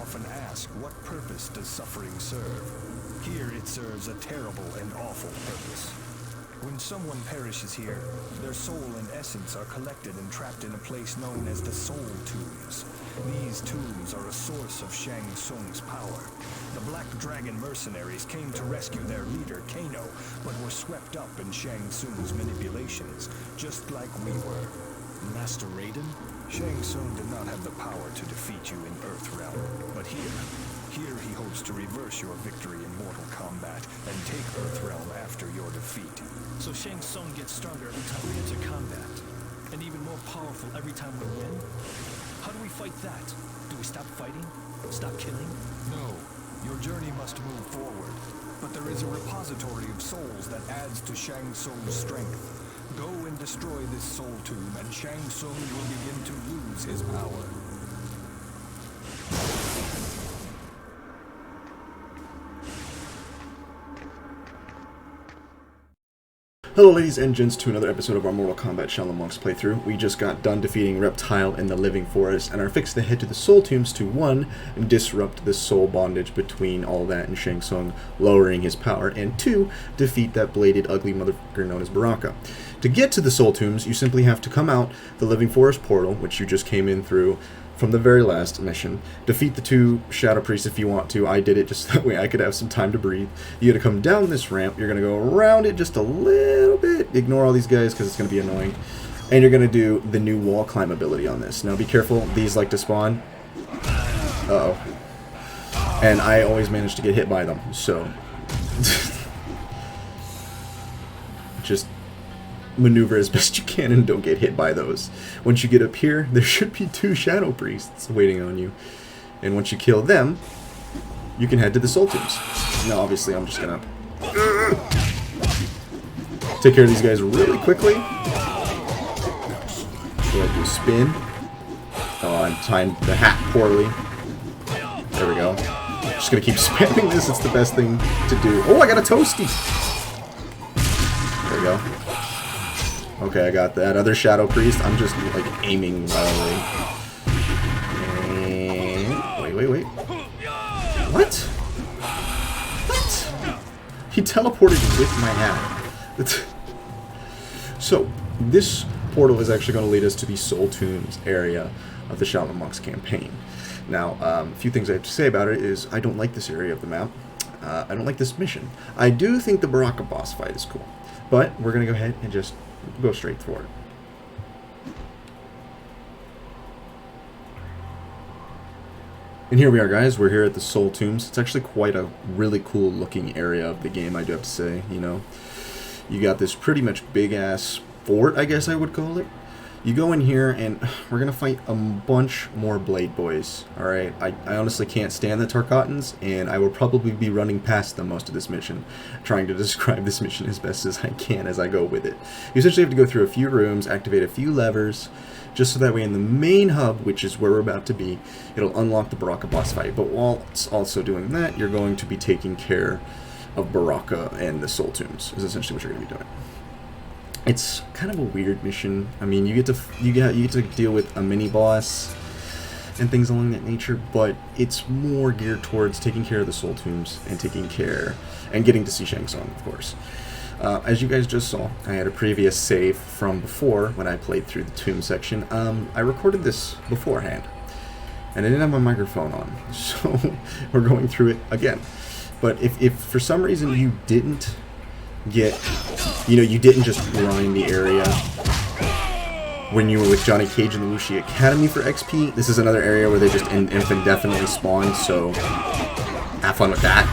often ask, what purpose does suffering serve? Here it serves a terrible and awful purpose. When someone perishes here, their soul and essence are collected and trapped in a place known as the Soul Tombs. These tombs are a source of Shang Tsung's power. The Black Dragon mercenaries came to rescue their leader, Kano, but were swept up in Shang Tsung's manipulations, just like we were. Master Raiden? Shang Tsung did not have the power to defeat you in Earthrealm, but here he hopes to reverse your victory in Mortal Kombat and take Earthrealm after your defeat. So Shang Tsung gets stronger every time we enter combat, and even more powerful every time we win? How do we fight that? Do we stop fighting? Stop killing? No, your journey must move forward, but there is a repository of souls that adds to Shang Tsung's strength. Go and destroy this soul tomb, and Shang Tsung will begin to lose his power. Hello ladies and gents to another episode of our Mortal Kombat Shaolin Monks playthrough. We just got done defeating Reptile in the Living Forest and are fixed to head to the Soul Tombs to 1. Disrupt the soul bondage between all that and Shang Tsung, lowering his power, and 2. Defeat that bladed ugly motherfucker known as Baraka. To get to the Soul Tombs, you simply have to come out the Living Forest portal, which you just came in through from the very last mission. Defeat the 2 Shadow Priests if you want to. I did it just that way I could have some time to breathe. You gotta come down this ramp. You're gonna go around it just a little bit. Ignore all these guys because it's gonna be annoying. And you're gonna do the new wall climb ability on this. Now be careful. These like to spawn. Uh-oh. And I always manage to get hit by them. So just maneuver as best you can and don't get hit by those. Once you get up here, there should be 2 Shadow Priests waiting on you. And once you kill them, you can head to the Soul Tombs. Now obviously I'm just gonna take care of these guys really quickly. Go ahead and do a spin. Oh, I'm timed the hat poorly. There we go. Just gonna keep spamming this, it's the best thing to do. Oh, I got a toasty! There we go. Okay, I got that other Shadow Priest. I'm just like aiming wildly. And wait. What? What? He teleported with my hat. So, this portal is actually going to lead us to the Soul Tombs area of the Shaolin Monks campaign. Now, a few things I have to say about it is I don't like this area of the map. I don't like this mission. I do think the Baraka boss fight is cool. But we're going to go ahead and just go straight for it. And here we are, guys. We're here at the Soul Tombs. It's actually quite a really cool looking area of the game, I do have to say. You know, you got this pretty much big ass fort, I guess I would call it. You go in here and we're gonna fight a bunch more Blade Boys. Alright, I honestly can't stand the Tarkatans, and I will probably be running past them most of this mission, trying to describe this mission as best as I can as I go with it. You essentially have to go through a few rooms, activate a few levers, just so that way in the main hub, which is where we're about to be, it'll unlock the Baraka boss fight. But while it's also doing that, you're going to be taking care of Baraka and the Soul Tombs, is essentially what you're going to be doing. It's kind of a weird mission. I mean, you get to deal with a mini boss and things along that nature, but it's more geared towards taking care of the Soul Tombs and getting to see Shang Tsung, of course. As you guys just saw, I had a previous save from before when I played through the tomb section. I recorded this beforehand, and I didn't have my microphone on, so we're going through it again. But if for some reason you didn't you didn't just grind the area when you were with Johnny Cage in the Wuxi Academy for XP, this is another area where they just indefinitely spawn, so have fun with that.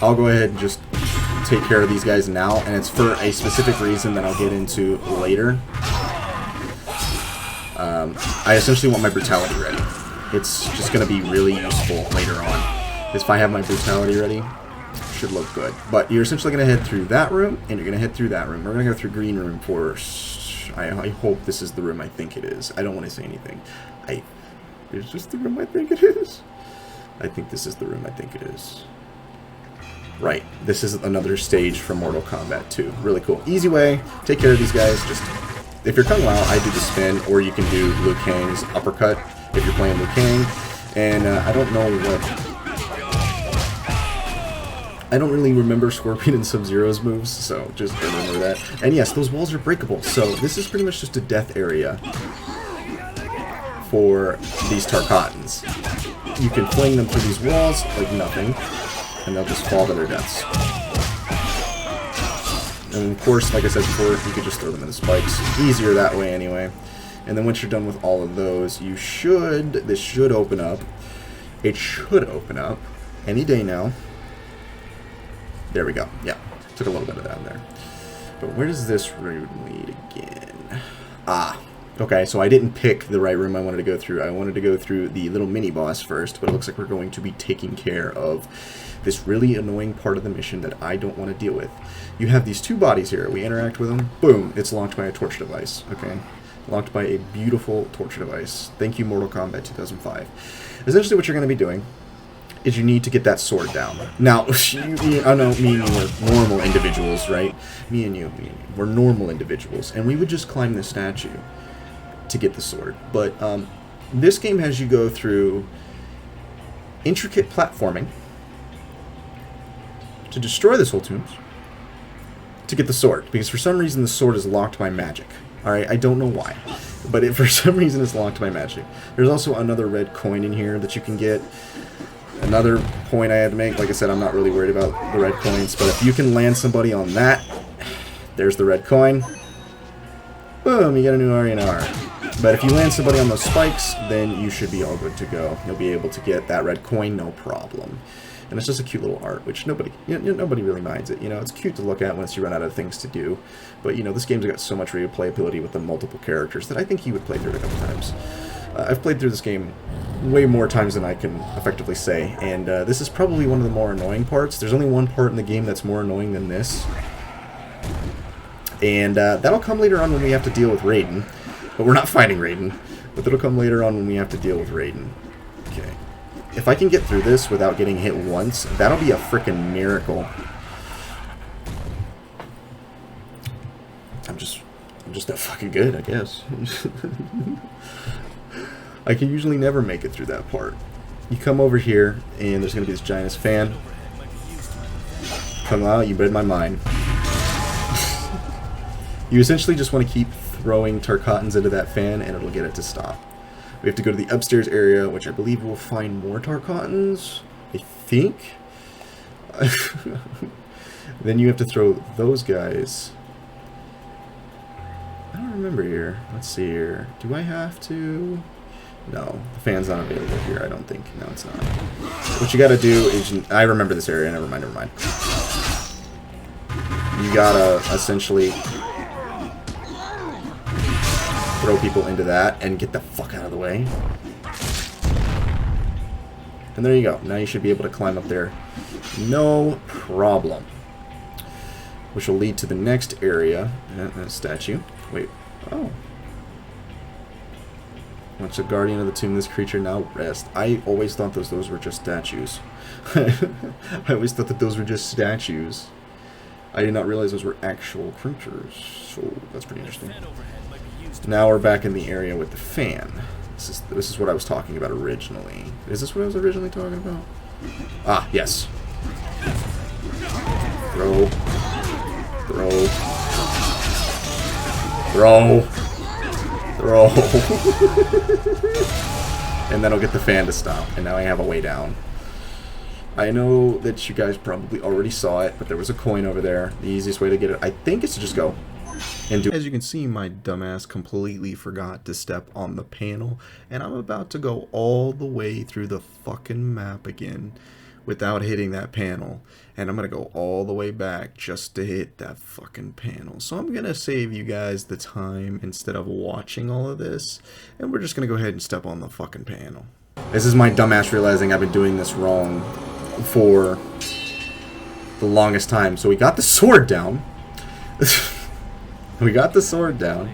I'll go ahead and just take care of these guys now, and it's for a specific reason that I'll get into later. I essentially want my brutality ready. It's just going to be really useful later on. If I have my brutality ready, should look good. But you're essentially going to head through that room, and you're going to head through that room. We're going to go through green room first. I hope this is the room I think it is. I don't want to say anything. It's just the room I think it is. I think this is the room I think it is. Right. This is another stage from Mortal Kombat 2. Really cool. Easy way. Take care of these guys. Just, if you're Kung Lao, I do the spin, or you can do Liu Kang's uppercut if you're playing Liu Kang. And I don't know what... I don't really remember Scorpion and Sub-Zero's moves, so just remember that. And yes, those walls are breakable, so this is pretty much just a death area for these Tarkatans. You can fling them through these walls like nothing, and they'll just fall to their deaths. And of course, like I said before, you could just throw them in the spikes. Easier that way anyway. And then once you're done with all of those, this should open up. It should open up any day now. There we go. Yeah, took a little bit of that in there. But where does this room lead again? Ah, okay, so I didn't pick the right room I wanted to go through. I wanted to go through the little mini-boss first, but it looks like we're going to be taking care of this really annoying part of the mission that I don't want to deal with. You have these two bodies here. We interact with them. Boom, it's locked by a torch device, okay? Locked by a beautiful torch device. Thank you, Mortal Kombat 2005. Essentially what you're going to be doing is you need to get that sword down. Now, I know me and you are normal individuals, right? Me and you, we're normal individuals, and we would just climb the statue to get the sword. But this game has you go through intricate platforming to destroy the soul tombs to get the sword, because for some reason the sword is locked by magic. Alright, I don't know why, but for some reason it's locked by magic. There's also another red coin in here that you can get. Another point I had to make, like I said, I'm not really worried about the red coins, but if you can land somebody on that, there's the red coin. Boom, you get a new RNR. But if you land somebody on those spikes, then you should be all good to go. You'll be able to get that red coin, no problem. And it's just a cute little art, which nobody really minds it. You know, it's cute to look at once you run out of things to do. But, you know, this game's got so much replayability with the multiple characters that I think you would play through it a couple times. I've played through this game way more times than I can effectively say, and this is probably one of the more annoying parts. There's only one part in the game that's more annoying than this. And that'll come later on when we have to deal with Raiden. But we're not fighting Raiden. But that'll come later on when we have to deal with Raiden. Okay. If I can get through this without getting hit once, that'll be a frickin' miracle. I'm just that fucking good, I guess. I can usually never make it through that part. You come over here, and there's going to be this giant fan. Come out, you read my mind. You essentially just want to keep throwing Tarkatans into that fan, and it'll get it to stop. We have to go to the upstairs area, which I believe we'll find more Tarkatans. I think. Then you have to throw those guys. I don't remember here. Let's see here. Do I have to? No, the fan's not available here, I don't think. No, it's not. What you gotta do is... I remember this area. Never mind. You gotta essentially throw people into that and get the fuck out of the way. And there you go. Now you should be able to climb up there. No problem. Which will lead to the next area. Statue. Wait. Oh. Once a guardian of the tomb, this creature now rest. I always thought those were just statues. I always thought that those were just statues. I did not realize those were actual creatures. So that's pretty interesting. Now we're back in the area with the fan. This is what I was talking about originally. Is this what I was originally talking about? Ah, yes. Throw. Throw. Throw. Throw. And then I'll get the fan to stop. And now I have a way down. I know that you guys probably already saw it, but there was a coin over there. The easiest way to get it, I think, is to just go and do it. As you can see, my dumbass completely forgot to step on the panel, and I'm about to go all the way through the fucking map again without hitting that panel. And I'm going to go all the way back just to hit that fucking panel. So I'm going to save you guys the time instead of watching all of this. And we're just going to go ahead and step on the fucking panel. This is my dumbass realizing I've been doing this wrong for the longest time. So we got the sword down. We got the sword down.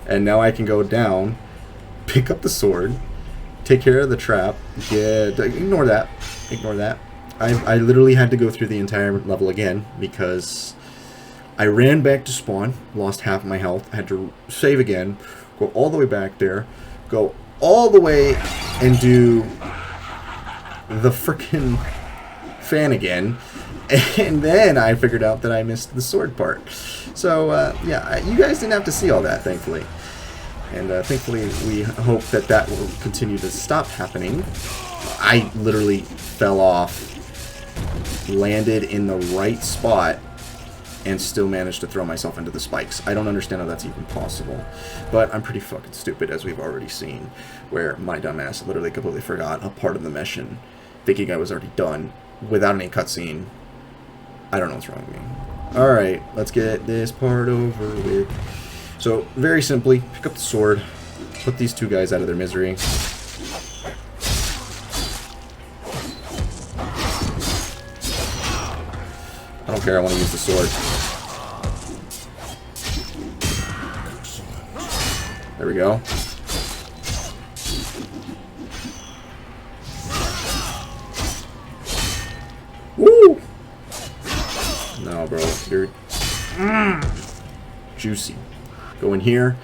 And now I can go down, pick up the sword, take care of the trap. Yeah, ignore that. Ignore that. I literally had to go through the entire level again because I ran back to spawn, lost half of my health, had to save again, go all the way back there, go all the way and do the frickin' fan again. And then I figured out that I missed the sword part. So, yeah, you guys didn't have to see all that, thankfully. And thankfully, we hope that that will continue to stop happening. I literally fell off, landed in the right spot, and still managed to throw myself into the spikes. I don't understand how that's even possible. But I'm pretty fucking stupid, as we've already seen, where my dumbass literally completely forgot a part of the mission, thinking I was already done, without any cutscene. I don't know what's wrong with me. Alright, let's get this part over with. So, very simply, pick up the sword, put these two guys out of their misery. I don't care, I want to use the sword. There we go. Woo! No, bro, you're juicy. Go in here,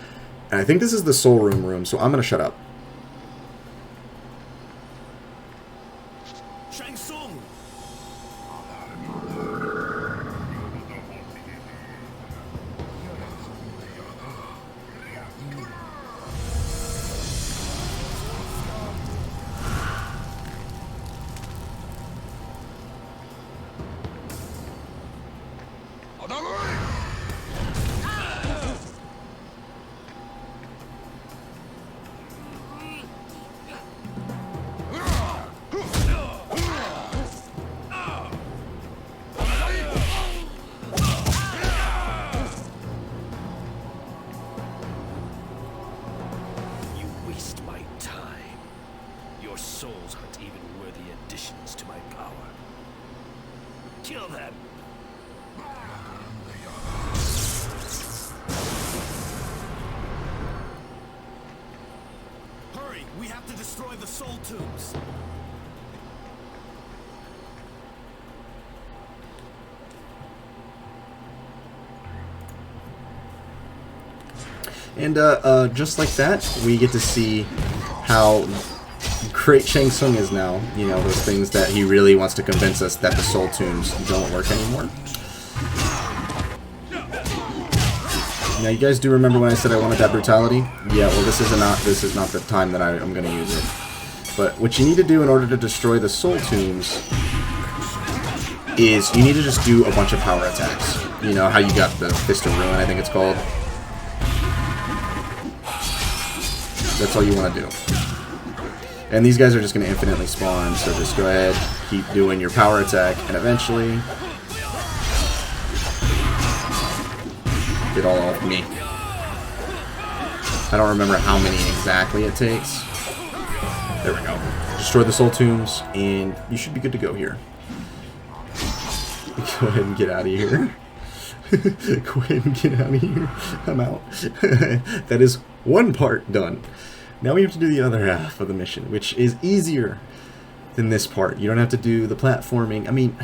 and I think this is the soul room, so I'm gonna shut up. Shang Tsung! Your souls aren't even worthy additions to my power. Kill them! Hurry! We have to destroy the soul tombs! And just like that, we get to see how great Shang Tsung is now. You know, those things that he really wants to convince us that the soul tombs don't work anymore. Now, you guys do remember when I said I wanted that brutality? Yeah, well, this is not the time that I'm going to use it. But what you need to do in order to destroy the soul tombs is you need to just do a bunch of power attacks. You know how you got the Fist of Ruin, I think it's called. That's all you want to do. And these guys are just going to infinitely spawn, so just go ahead, keep doing your power attack, and eventually get all off me. I don't remember how many exactly it takes. There we go. Destroy the soul tombs, and you should be good to go here. Go ahead and get out of here. Go ahead and get out of here. I'm out. That is one part done. Now we have to do the other half of the mission, which is easier than this part. You don't have to do the platforming. I mean,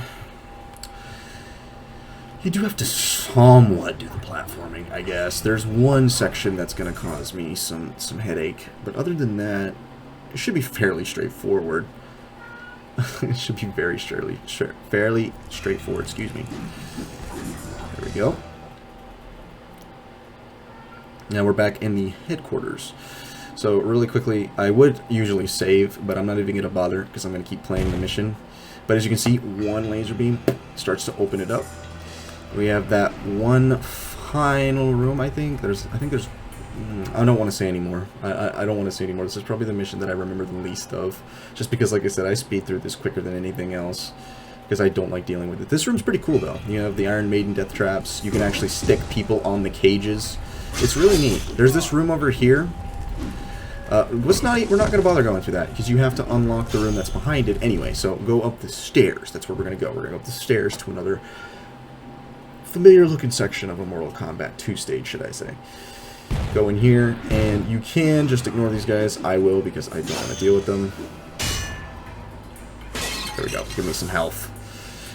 you do have to somewhat do the platforming, I guess. There's one section that's going to cause me some headache, but other than that, it should be fairly straightforward. It should be fairly straightforward, excuse me. There we go. Now we're back in the headquarters. So really quickly, I would usually save, but I'm not even going to bother because I'm going to keep playing the mission. But as you can see, one laser beam starts to open it up. We have that one final room, I think. I don't want to say anymore. I don't want to say anymore. This is probably the mission that I remember the least of. Just because, like I said, I speed through this quicker than anything else. Because I don't like dealing with it. This room's pretty cool, though. You have the Iron Maiden death traps. You can actually stick people on the cages. It's really neat. There's this room over here. We're not going to bother going through that, because you have to unlock the room that's behind it anyway. So go up the stairs. That's where we're going to go. We're going to go up the stairs to another familiar-looking section of a Mortal Kombat 2 stage, should I say. Go in here, and you can just ignore these guys. I will, because I don't want to deal with them. There we go. Give me some health.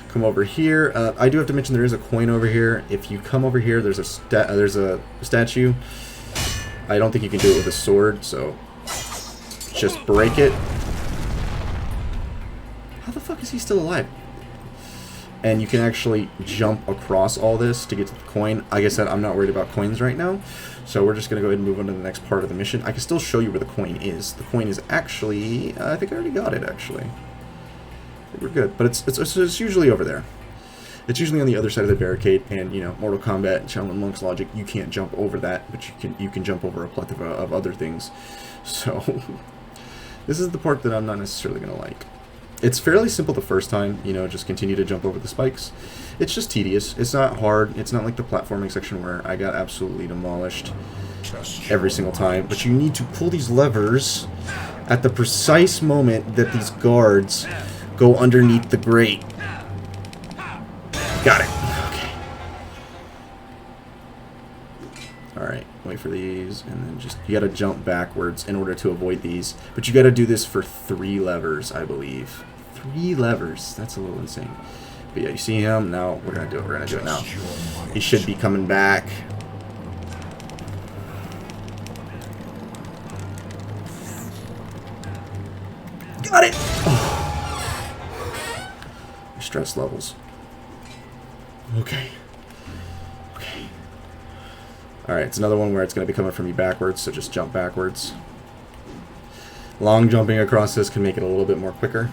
Come over here. I do have to mention there is a coin over here. If you come over here, there's a statue. I don't think you can do it with a sword, so just break it. is he still alive? And you can actually jump across all this to get to the coin. Like I said, I'm not worried about coins right now. So we're just going to go ahead and move on to the next part of the mission. I can still show you where the coin is. The coin is actually... I think I already got it, actually. I think we're good. But it's usually over there. It's usually on the other side of the barricade. And, you know, Mortal Kombat and Shaolin Monk's logic, you can't jump over that. But you can jump over a plethora of other things. So, this is the part that I'm not necessarily going to like. It's fairly simple the first time, you know, just continue to jump over the spikes. It's just tedious. It's not hard. It's not like the platforming section where I got absolutely demolished every single time. But you need to pull these levers at the precise moment that these guards go underneath the grate. Got it. Okay. Alright, wait for these, and then just, you gotta jump backwards in order to avoid these. But you gotta do this for 3 levers, I believe. 3 levers. That's a little insane. But yeah, you see him? Now we're gonna do it. We're gonna do it now. He should be coming back. Got it! Oh. Stress levels. Okay. Okay. Alright, it's another one where it's going to be coming from you backwards, so just jump backwards. Long jumping across this can make it a little bit more quicker.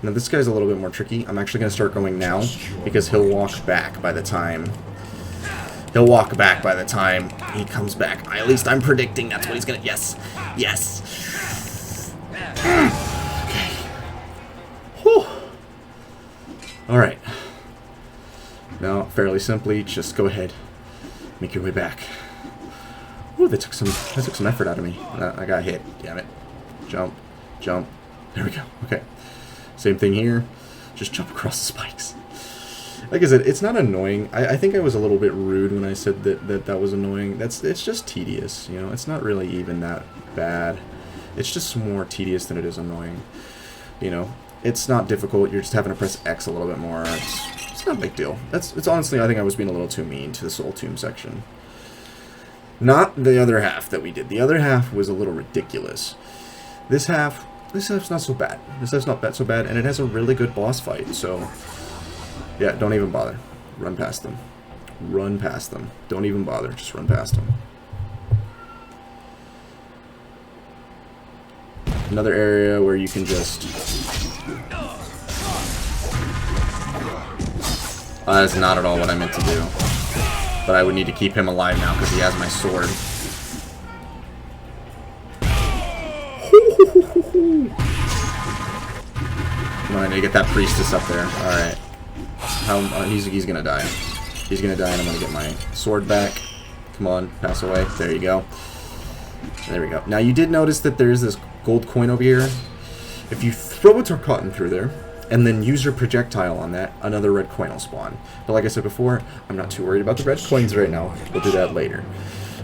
Now this guy's a little bit more tricky. I'm actually going to start going now, because he'll walk back by the time... He'll walk back by the time he comes back. At least I'm predicting that's what he's going to... Yes! Yes! Okay. Whew. Alright. Now, fairly simply, just go ahead. Make your way back. Ooh, that took some effort out of me. I got hit. Damn it. Jump. Jump. There we go. Okay. Same thing here. Just jump across the spikes. Like I said, it's not annoying. I think I was a little bit rude when I said that was annoying. It's just tedious, you know. It's not really even that bad. It's just more tedious than it is annoying. You know, it's not difficult. You're just having to press X a little bit more. It's not a big deal. It's honestly, I think I was being a little too mean to the Soul Tomb section. Not the other half that we did. The other half was a little ridiculous. This half's not so bad. This half's not so bad, and it has a really good boss fight. So, yeah, don't even bother. Run past them. Run past them. Don't even bother. Just run past them. Another area where you can just... that's not at all what I meant to do. But I would need to keep him alive now because he has my sword. Come on, I need to get that priestess up there. Alright. He's gonna die. He's gonna die and I'm gonna get my sword back. Come on, pass away. There you go. There we go. Now you did notice that there's this gold coin over here. If you throw a Tarkatan through there, and then use your projectile on that, another red coin will spawn. But like I said before, I'm not too worried about the red coins right now. We'll do that later.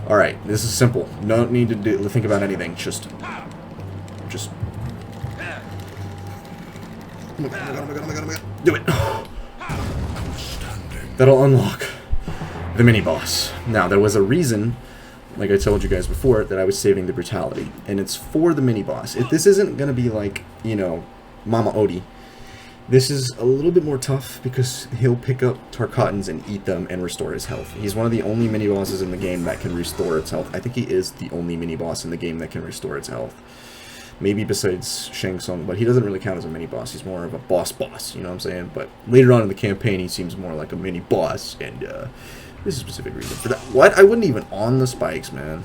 Alright, this is simple. No need to think about anything. Just... Oh my god. Do it! That'll unlock the mini-boss. Now, there was a reason, like I told you guys before, that I was saving the brutality. And it's for the mini-boss. This isn't going to be like, you know, Mama Odie. This is a little bit more tough because he'll pick up Tarkatans and eat them and restore his health. He's one of the only mini-bosses in the game that can restore its health. I think he is the only mini-boss in the game that can restore its health. Maybe besides Shang, but he doesn't really count as a mini-boss. He's more of a boss, you know what I'm saying? But later on in the campaign, he seems more like a mini-boss, and there's a specific reason for that. What? I wasn't even on the spikes, man.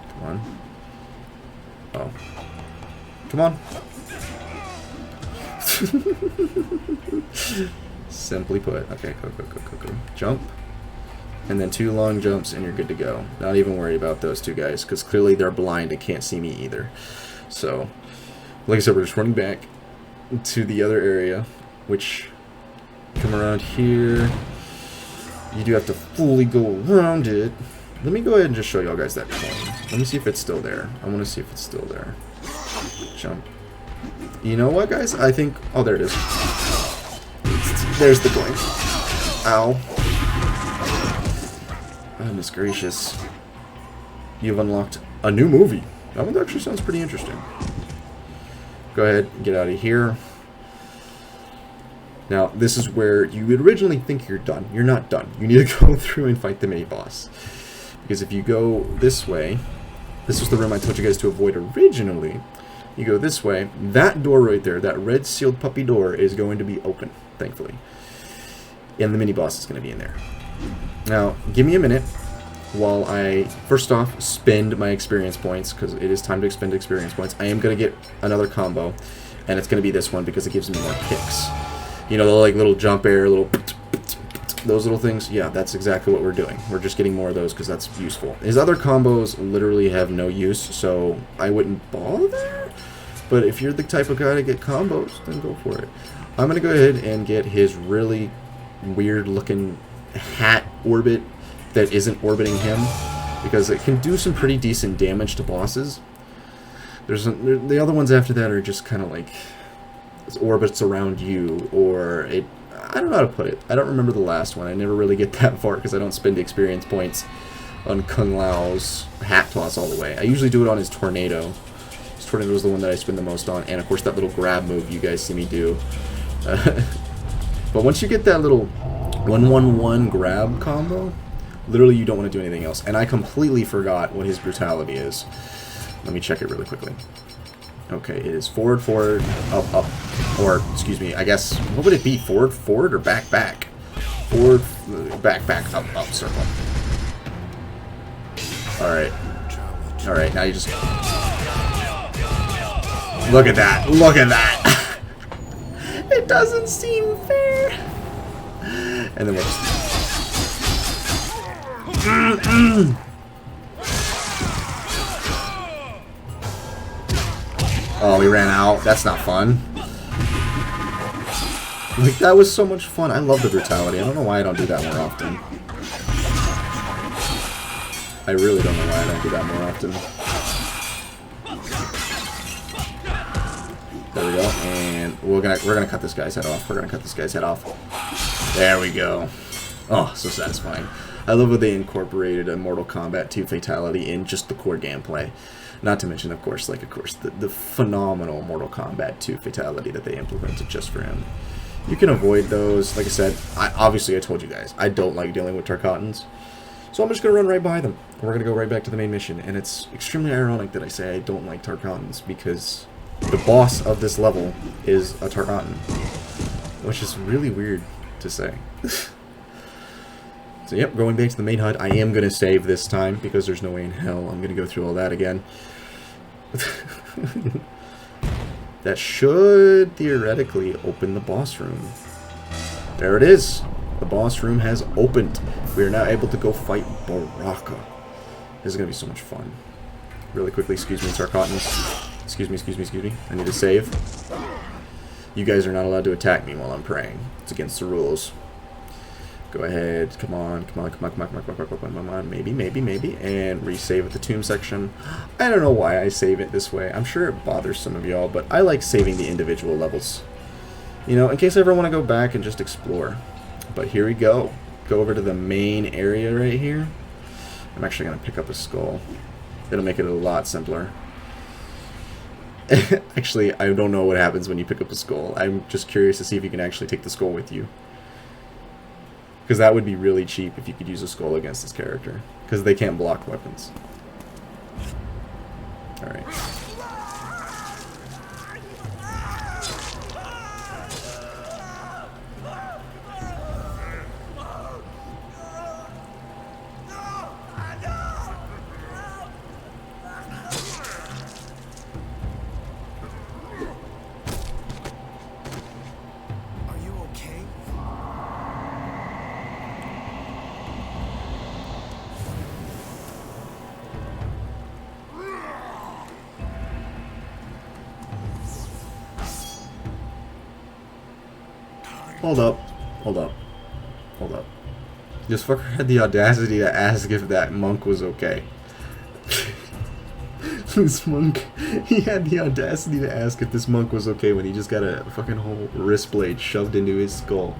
Come on. Oh. Come on. Simply put. Okay, go. Jump. And then 2 long jumps and you're good to go. Not even worry about those 2 guys, because clearly they're blind and can't see me either. So, like I said, we're just running back to the other area, which, come around here. You do have to fully go around it. Let me go ahead and just show y'all guys that coin. Let me see if it's still there. I want to see if it's still there. Jump. You know what, guys? I think... Oh, there it is. There's the coin. Ow. Goodness gracious. You've unlocked a new movie. That one actually sounds pretty interesting. Go ahead, get out of here. Now, this is where you would originally think you're done. You're not done. You need to go through and fight the mini-boss. Because if you go this way, this was the room I told you guys to avoid originally. You go this way, that door right there, that red sealed puppy door is going to be open, thankfully. And the mini-boss is going to be in there. Now, give me a minute while I, first off, spend my experience points, because it is time to expend experience points. I am going to get another combo, and it's going to be this one because it gives me more kicks. You know, the like little jump air, little those little things. Yeah, that's exactly what we're doing. We're just getting more of those because that's useful. His other combos literally have no use, so I wouldn't bother. But if you're the type of guy to get combos, then go for it. I'm going to go ahead and get his really weird-looking hat orbit that isn't orbiting him, because it can do some pretty decent damage to bosses. The other ones after that are just kind of like orbits around you, or it. I don't know how to put it. I don't remember the last one. I never really get that far because I don't spend the experience points on Kung Lao's hat toss all the way. I usually do it on his tornado. His tornado is the one that I spend the most on, and of course that little grab move you guys see me do. But once you get that little 1-1-1 grab combo, literally you don't want to do anything else. And I completely forgot what his brutality is. Let me check it really quickly. Okay, it is forward, forward, up, up. Or, excuse me, I guess, what would it be? Forward, forward, or back, back? Forward, back, back, up, up, circle. Alright. Alright, now you just... Look at that! Look at that! It doesn't seem fair! And then we'll just... Oh, we ran out. That's not fun. Like, that was so much fun. I love the brutality. I don't know why I don't do that more often. I really don't know why I don't do that more often. There we go. And we're gonna cut this guy's head off. We're gonna cut this guy's head off. There we go. Oh, so satisfying. I love how they incorporated a Mortal Kombat 2 fatality in just the core gameplay. Not to mention, of course, the phenomenal Mortal Kombat 2 fatality that they implemented just for him. You can avoid those. Like I said, obviously I told you guys, I don't like dealing with Tarkatans. So I'm just going to run right by them. We're going to go right back to the main mission. And it's extremely ironic that I say I don't like Tarkatans, because the boss of this level is a Tarkatan. Which is really weird to say. So yep, going back to the main HUD. I am going to save this time, because there's no way in hell I'm going to go through all that again. That should theoretically open the boss room. There it is. The boss room has opened. We are now able to go fight Baraka. This is going to be so much fun. Really quickly, excuse me, Tarkatans. Excuse me, excuse me, excuse me. I need to save. You guys are not allowed to attack me while I'm praying. It's against the rules. Go ahead. Come on, come on, come on, come on, come on, come on, come on, come on. Maybe, maybe, maybe. And resave at the tomb section. I don't know why I save it this way. I'm sure it bothers some of y'all, but I like saving the individual levels. You know, in case I ever want to go back and just explore. But here we go. Go over to the main area right here. I'm actually going to pick up a skull. It'll make it a lot simpler. Actually, I don't know what happens when you pick up a skull. I'm just curious to see if you can actually take the skull with you. Because that would be really cheap if you could use a skull against this character. Because they can't block weapons. Alright. Hold up. Hold up. Hold up. This fucker had the audacity to ask if that monk was okay. This monk, he had the audacity to ask if this monk was okay when he just got a fucking whole wrist blade shoved into his skull.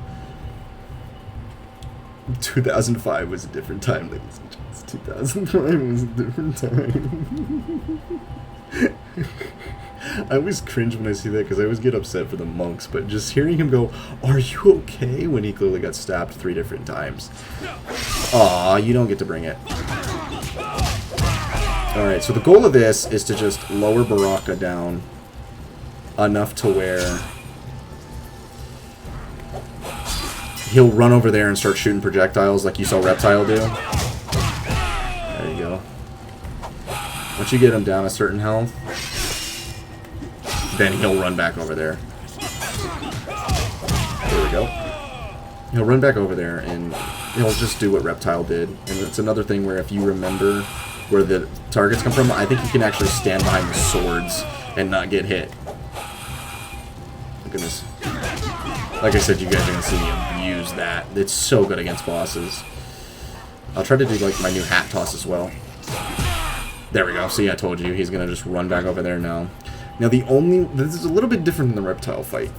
2005 was a different time, ladies and gents. 2005 was a different time. I always cringe when I see that because I always get upset for the monks, but just hearing him go, "Are you okay?" when he clearly got stabbed 3 different times. Aw, you don't get to bring it. Alright, so the goal of this is to just lower Baraka down enough to where he'll run over there and start shooting projectiles like you saw Reptile do. There you go. Once you get him down a certain health, then he'll run back over there. There we go. He'll run back over there and he'll just do what Reptile did. And it's another thing where if you remember where the targets come from, I think you can actually stand behind the swords and not get hit. Look at this. Like I said, you guys are going to see me abuse that. It's so good against bosses. I'll try to do like my new hat toss as well. There we go. See, I told you. He's going to just run back over there now. Now, this is a little bit different than the Reptile fight.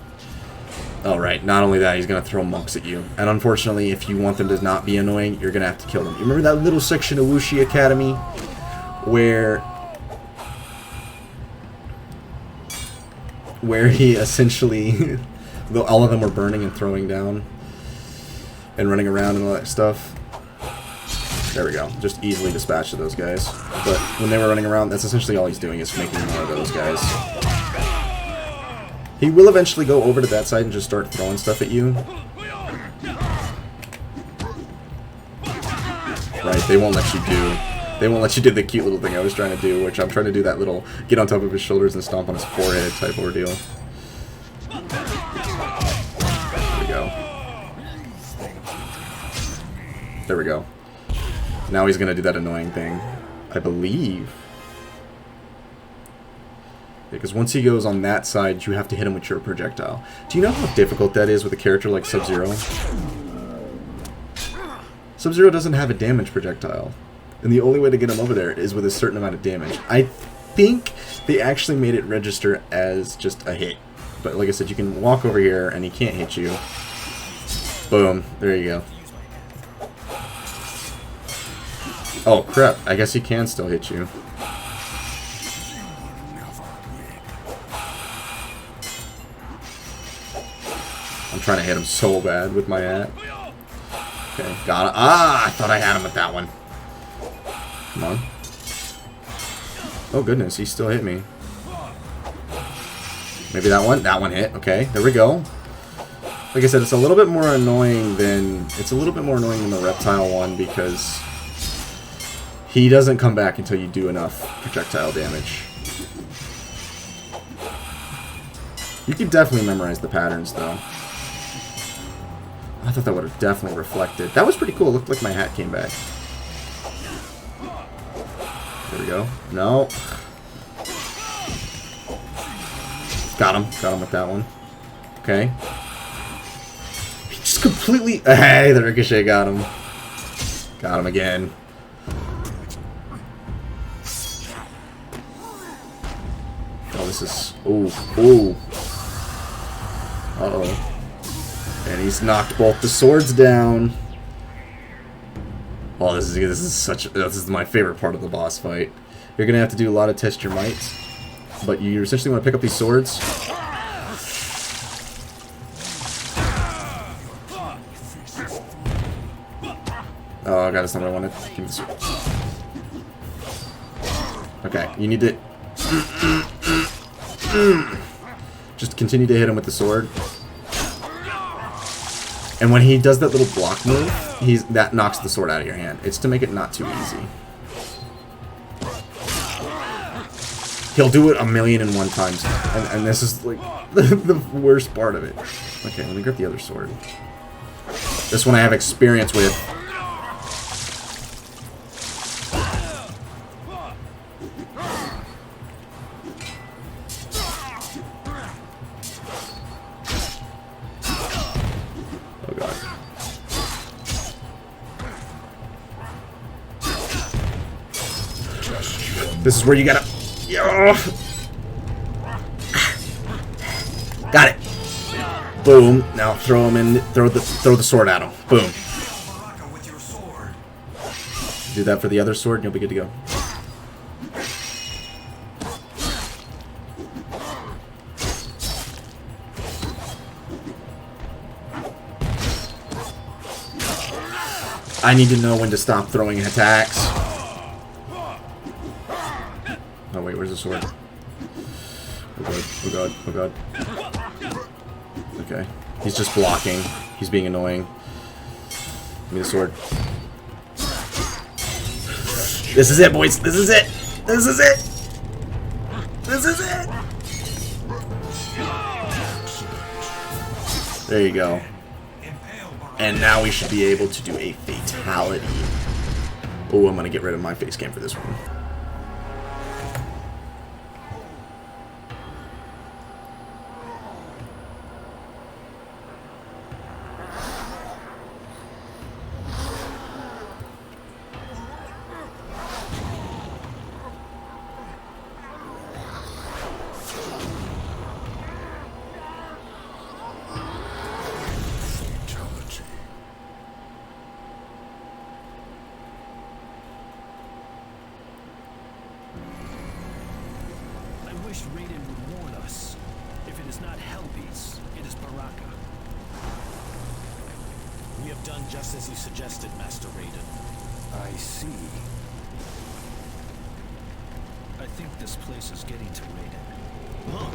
Alright, not only that, he's going to throw monks at you. And unfortunately, if you want them to not be annoying, you're going to have to kill them. You remember that little section of Wuxi Academy where he essentially... all of them were burning and throwing down and running around and all that stuff. There we go. Just easily dispatched those guys. But when they were running around, that's essentially all he's doing is making more of those guys. He will eventually go over to that side and just start throwing stuff at you. Right, they won't let you do the cute little thing I was trying to do, which I'm trying to do that little get on top of his shoulders and stomp on his forehead type ordeal. There we go. There we go. Now he's going to do that annoying thing, I believe. Because once he goes on that side, you have to hit him with your projectile. Do you know how difficult that is with a character like Sub-Zero? Sub-Zero doesn't have a damage projectile. And the only way to get him over there is with a certain amount of damage. I think they actually made it register as just a hit. But like I said, you can walk over here and he can't hit you. Boom. There you go. Oh, crap. I guess he can still hit you. I'm trying to hit him so bad with my hat. Okay, got it. Ah, I thought I had him with that one. Come on. Oh, goodness. He still hit me. Maybe that one? That one hit. Okay, there we go. Like I said, it's a little bit more annoying than... the Reptile one because... he doesn't come back until you do enough projectile damage. You can definitely memorize the patterns, though. I thought that would have definitely reflected. That was pretty cool. It looked like my hat came back. There we go. No. Got him. Got him with that one. Okay. He just completely... Hey, the Ricochet got him. Got him again. Oh, this is... Ooh. Ooh. Uh-oh. And he's knocked both the swords down. Oh, this is my favorite part of the boss fight. You're gonna have to do a lot of test your might, but you essentially want to pick up these swords. Oh god, that's not what I wanted. Give me the sword. Okay, you need to just continue to hit him with the sword. And when he does that little block move, that knocks the sword out of your hand. It's to make it not too easy. He'll do it 1,000,001 times. And this is like the worst part of it. Okay, let me grab the other sword. This one I have experience with. This is where you gotta... Got it. Boom. Now throw him in. Throw the sword at him. Boom. Do that for the other sword, and you'll be good to go. I need to know when to stop throwing attacks. Oh wait, where's the sword? Oh god, oh god, oh god. Okay. He's just blocking. He's being annoying. Give me the sword. This is it, boys! This is it! This is it! This is it! There you go. And now we should be able to do a fatality. Oh, I'm gonna get rid of my face cam for this one. Raiden would warn us. If it is not Hellbeast, it is Baraka. We have done just as you suggested, Master Raiden. I see. I think this place is getting to Raiden. Look!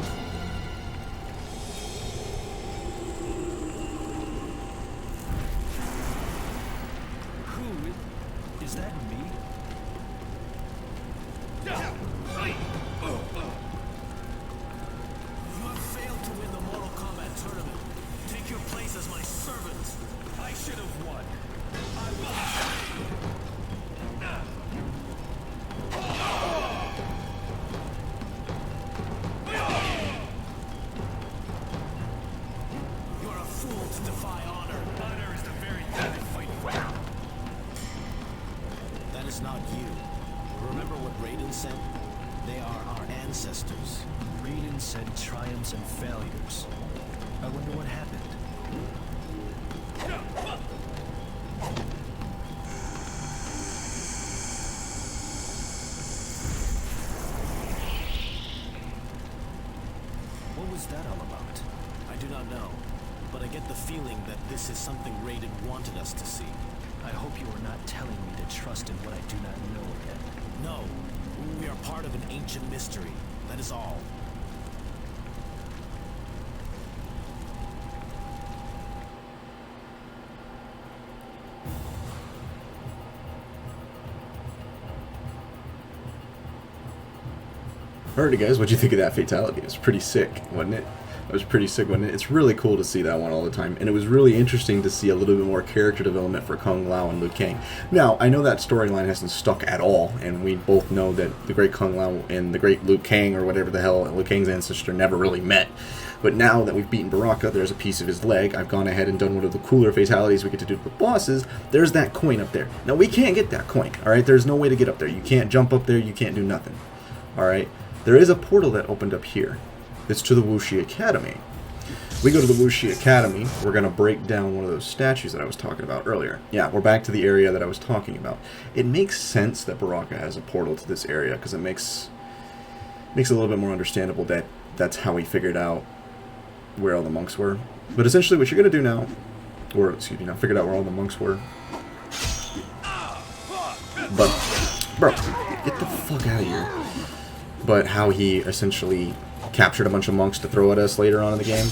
Who is that me? You have failed to win the Mortal Kombat tournament. Take your place as my servant. I should have won. You're a fool to defy honor. Honor is the very thing I fight for. That is not you. Remember what Raiden said? They are our ancestors. Raiden said triumphs and failures. I wonder what happened. What was that all about? I do not know, but I get the feeling that this is something Raiden wanted us to see. I hope you are not telling me to trust in what I do not know yet. No, we are part of an ancient mystery. That is all. Alrighty guys, what'd you think of that fatality? It was pretty sick, wasn't it? It was pretty sick, wasn't it? It's really cool to see that one all the time, and it was really interesting to see a little bit more character development for Kung Lao and Liu Kang. Now, I know that storyline hasn't stuck at all, and we both know that the great Kung Lao and the great Liu Kang, or whatever the hell, Liu Kang's ancestor, never really met. But now that we've beaten Baraka, there's a piece of his leg. I've gone ahead and done one of the cooler fatalities we get to do with bosses. There's that coin up there. Now, we can't get that coin, alright? There's no way to get up there. You can't jump up there, you can't do nothing. Alright? There is a portal that opened up here. It's to the Wuxi Academy. We go to the Wuxi Academy, we're going to break down one of those statues that I was talking about earlier. Yeah, we're back to the area that I was talking about. It makes sense that Baraka has a portal to this area, because it makes it a little bit more understandable that that's how he figured out where all the monks were. But essentially what you're going to do now, or excuse me, now figured out where all the monks were. But, bro, get the fuck out of here. But how he essentially captured a bunch of monks to throw at us later on in the game.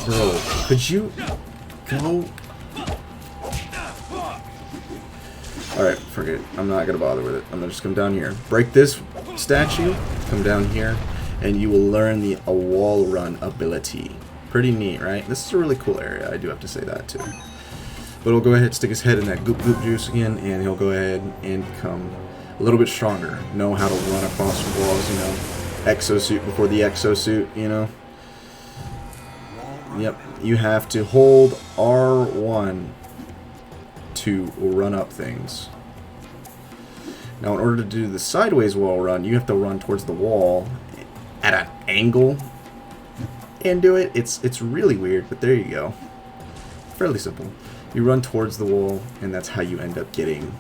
Bro, could you go? Alright, forget it. I'm not going to bother with it. I'm going to just come down here. Break this statue, come down here, and you will learn the a wall run ability. Pretty neat, right? This is a really cool area, I do have to say that too. But he'll go ahead and stick his head in that goop goop juice again, and he'll go ahead and become a little bit stronger. Know how to run across walls, you know. Exosuit before the exosuit, you know. Yep, you have to hold R1 to run up things. Now, in order to do the sideways wall run, you have to run towards the wall at an angle and do it. It's really weird, but there you go. Fairly simple. You run towards the wall, and that's how you end up getting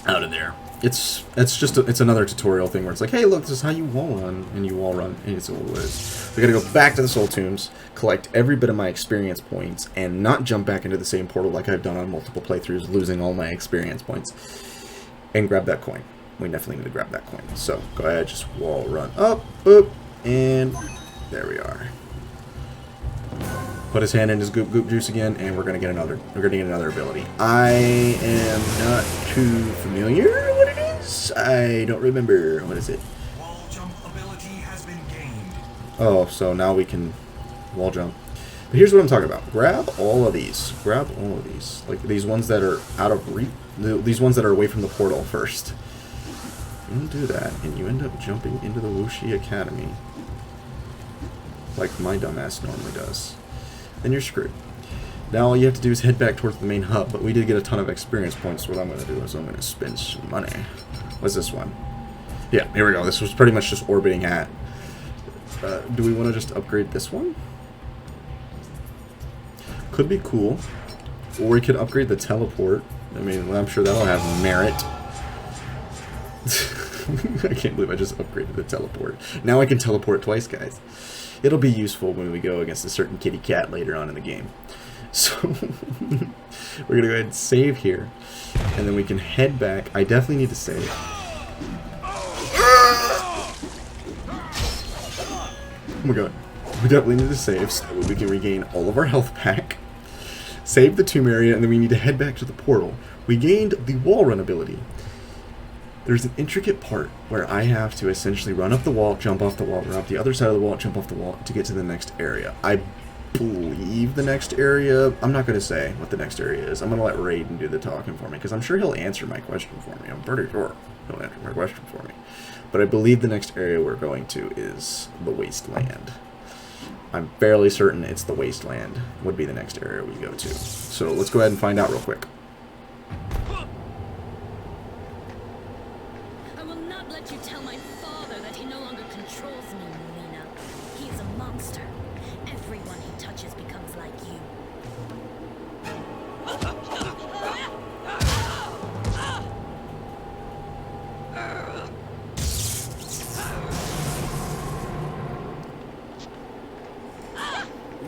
out of there. it's just it's another tutorial thing where it's like, hey, look, this is how you wall run, and you wall run, and it's all it is. We gotta go back to the Soul Tombs, collect every bit of my experience points, and not jump back into the same portal like I've done on multiple playthroughs, losing all my experience points, and grab that coin. We definitely need to grab that coin. So go ahead, just wall run up, boop, and there we are. Put his hand in his goop goop juice again, and we're gonna get another ability. I am not too familiar what it is. I don't remember. What is it? Wall jump ability has been gained. Oh, so now we can wall jump. But here's what I'm talking about. Grab all of these. Grab all of these. Like these ones that are out of reach. These ones that are away from the portal first. You don't do that, and you end up jumping into the Wuxi Academy. Like my dumbass normally does. Then you're screwed. Now all you have to do is head back towards the main hub, but we did get a ton of experience points. So what I'm going to do is I'm going to spend some money. What's this one? Yeah, here we go. This was pretty much just orbiting at. Do we want to just upgrade this one? Could be cool. Or we could upgrade the teleport. I mean, well, I'm sure that'll have merit. I can't believe I just upgraded the teleport. Now I can teleport twice, guys. It'll be useful when we go against a certain kitty cat later on in the game. So, we're going to go ahead and save here. And then we can head back. I definitely need to save. Oh my god. We definitely need to save so that we can regain all of our health back. Save the tomb area, and then we need to head back to the portal. We gained the wall run ability. There's an intricate part where I have to essentially run up the wall, jump off the wall, run up the other side of the wall, jump off the wall to get to the next area. I believe the next area, I'm not going to say what the next area is. I'm going to let Raiden do the talking for me because I'm sure he'll answer my question for me. I'm pretty sure he'll answer my question for me. But I believe the next area we're going to is the Wasteland. I'm fairly certain it's the Wasteland would be the next area we go to. So let's go ahead and find out real quick. You tell my father that he no longer controls me, Melina. He is a monster. Everyone he touches becomes like you.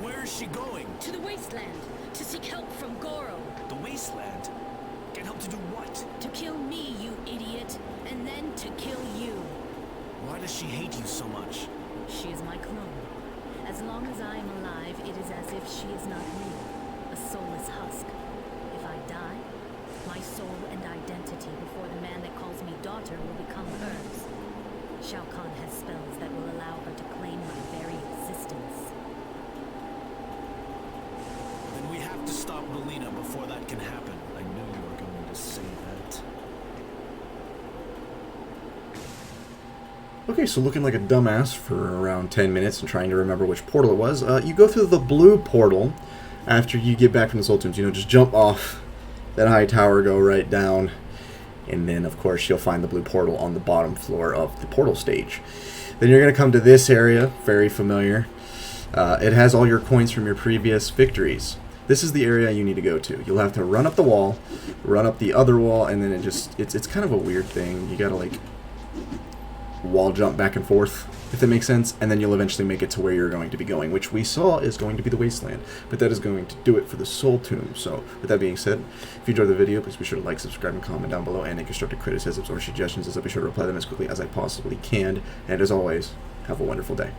Where is she going? To the Wasteland, to seek help from Goro. The Wasteland? Get help to do what? To kill me, you idiot, and then to kill you. Why does she hate you so much? She is my clone. As long as I am alive, it is as if she is not real, a soulless husk. If I die, my soul and identity before the man that calls me daughter will become hers. Shao Kahn has spells that will allow her to claim my very existence. Then we have to stop Melina before that can happen. I knew you were going to say that. Okay, so looking like a dumbass for around 10 minutes and trying to remember which portal it was. You go through the blue portal after you get back from the Soul Tombs. You know, just jump off that high tower, go right down, and then, of course, you'll find the blue portal on the bottom floor of the portal stage. Then you're going to come to this area, very familiar. It has all your coins from your previous victories. This is the area you need to go to. You'll have to run up the wall, run up the other wall, and then it's kind of a weird thing. You got to, like, wall jump back and forth, if that makes sense, and then you'll eventually make it to where you're going to be going, which we saw is going to be the Wasteland, but that is going to do it for the Soul Tomb. So with that being said, if you enjoyed the video, please be sure to like, subscribe, and comment down below, and any constructive criticisms or suggestions, I'll be sure to reply them as quickly as I possibly can, and as always, have a wonderful day.